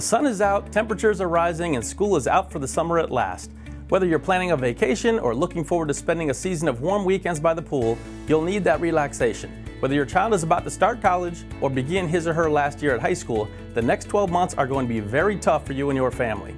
sun is out, temperatures are rising, and school is out for the summer at last. Whether you're planning a vacation or looking forward to spending a season of warm weekends by the pool, you'll need that relaxation. Whether your child is about to start college or begin his or her last year at high school, the next 12 months are going to be very tough for you and your family.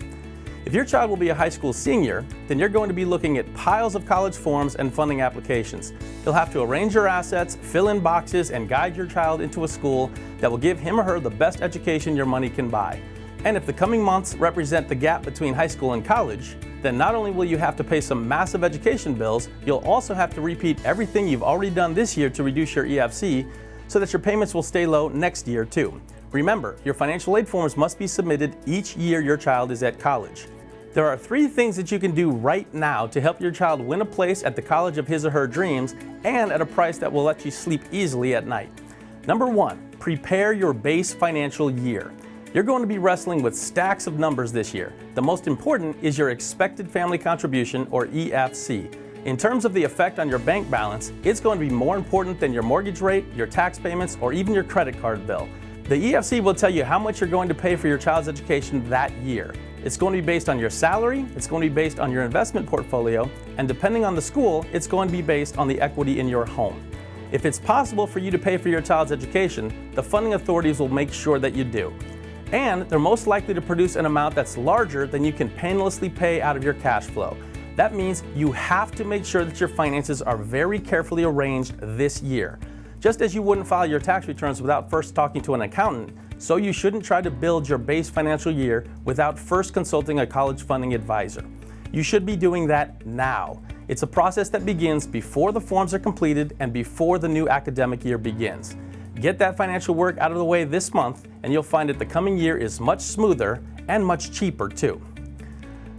If your child will be a high school senior, then you're going to be looking at piles of college forms and funding applications. You'll have to arrange your assets, fill in boxes, and guide your child into a school that will give him or her the best education your money can buy. And if the coming months represent the gap between high school and college, then not only will you have to pay some massive education bills, you'll also have to repeat everything you've already done this year to reduce your EFC so that your payments will stay low next year too. Remember, your financial aid forms must be submitted each year your child is at college. There are 3 things that you can do right now to help your child win a place at the college of his or her dreams and at a price that will let you sleep easily at night. Number 1, prepare your base financial year. You're going to be wrestling with stacks of numbers this year. The most important is your expected family contribution, or EFC. In terms of the effect on your bank balance, it's going to be more important than your mortgage rate, your tax payments, or even your credit card bill. The EFC will tell you how much you're going to pay for your child's education that year. It's going to be based on your salary, it's going to be based on your investment portfolio, and depending on the school, it's going to be based on the equity in your home. If it's possible for you to pay for your child's education, the funding authorities will make sure that you do. And they're most likely to produce an amount that's larger than you can painlessly pay out of your cash flow. That means you have to make sure that your finances are very carefully arranged this year. Just as you wouldn't file your tax returns without first talking to an accountant, so you shouldn't try to build your base financial year without first consulting a college funding advisor. You should be doing that now. It's a process that begins before the forms are completed and before the new academic year begins. Get that financial work out of the way this month, and you'll find that the coming year is much smoother and much cheaper too.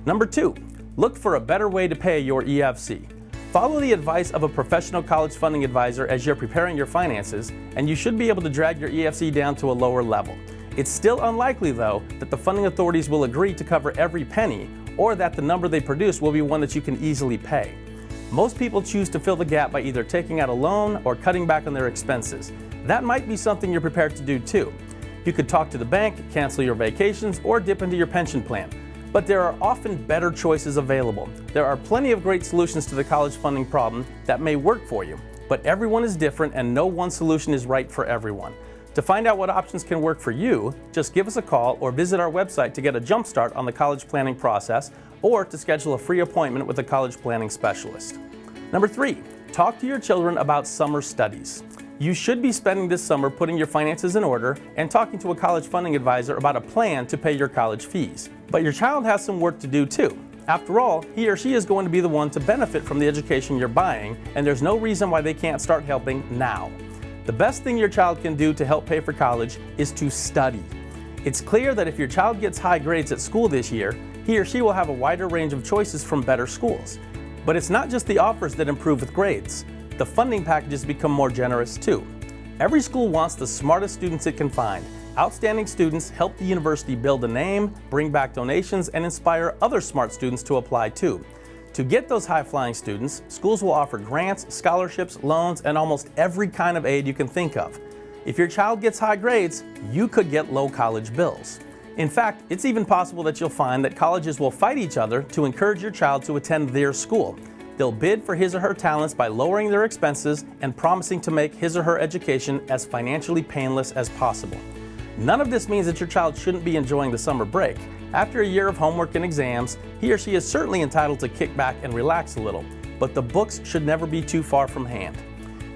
Number 2, look for a better way to pay your EFC. Follow the advice of a professional college funding advisor as you're preparing your finances, and you should be able to drag your EFC down to a lower level. It's still unlikely, though, that the funding authorities will agree to cover every penny, or that the number they produce will be one that you can easily pay. Most people choose to fill the gap by either taking out a loan or cutting back on their expenses. That might be something you're prepared to do too. You could talk to the bank, cancel your vacations, or dip into your pension plan. But there are often better choices available. There are plenty of great solutions to the college funding problem that may work for you, but everyone is different and no one solution is right for everyone. To find out what options can work for you, just give us a call or visit our website to get a jump start on the college planning process or to schedule a free appointment with a college planning specialist. Number 3, talk to your children about summer studies. You should be spending this summer putting your finances in order and talking to a college funding advisor about a plan to pay your college fees. But your child has some work to do too. After all, he or she is going to be the one to benefit from the education you're buying, and there's no reason why they can't start helping now. The best thing your child can do to help pay for college is to study. It's clear that if your child gets high grades at school this year, he or she will have a wider range of choices from better schools. But it's not just the offers that improve with grades. The funding packages become more generous too. Every school wants the smartest students it can find. Outstanding students help the university build a name, bring back donations, and inspire other smart students to apply too. To get those high-flying students, schools will offer grants, scholarships, loans, and almost every kind of aid you can think of. If your child gets high grades, you could get low college bills. In fact, it's even possible that you'll find that colleges will fight each other to encourage your child to attend their school. They'll bid for his or her talents by lowering their expenses and promising to make his or her education as financially painless as possible. None of this means that your child shouldn't be enjoying the summer break. After a year of homework and exams, he or she is certainly entitled to kick back and relax a little, but the books should never be too far from hand.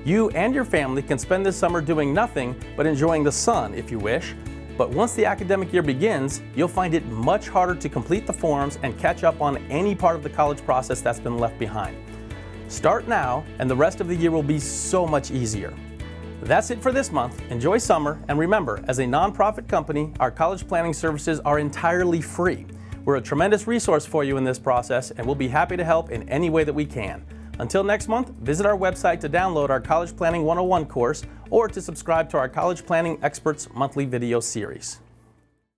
You and your family can spend this summer doing nothing but enjoying the sun if you wish, but once the academic year begins, you'll find it much harder to complete the forms and catch up on any part of the college process that's been left behind. Start now, and the rest of the year will be so much easier. That's it for this month. Enjoy summer, and remember, as a nonprofit company, our college planning services are entirely free. We're a tremendous resource for you in this process, and we'll be happy to help in any way that we can. Until next month, visit our website to download our College Planning 101 course or to subscribe to our College Planning Experts monthly video series.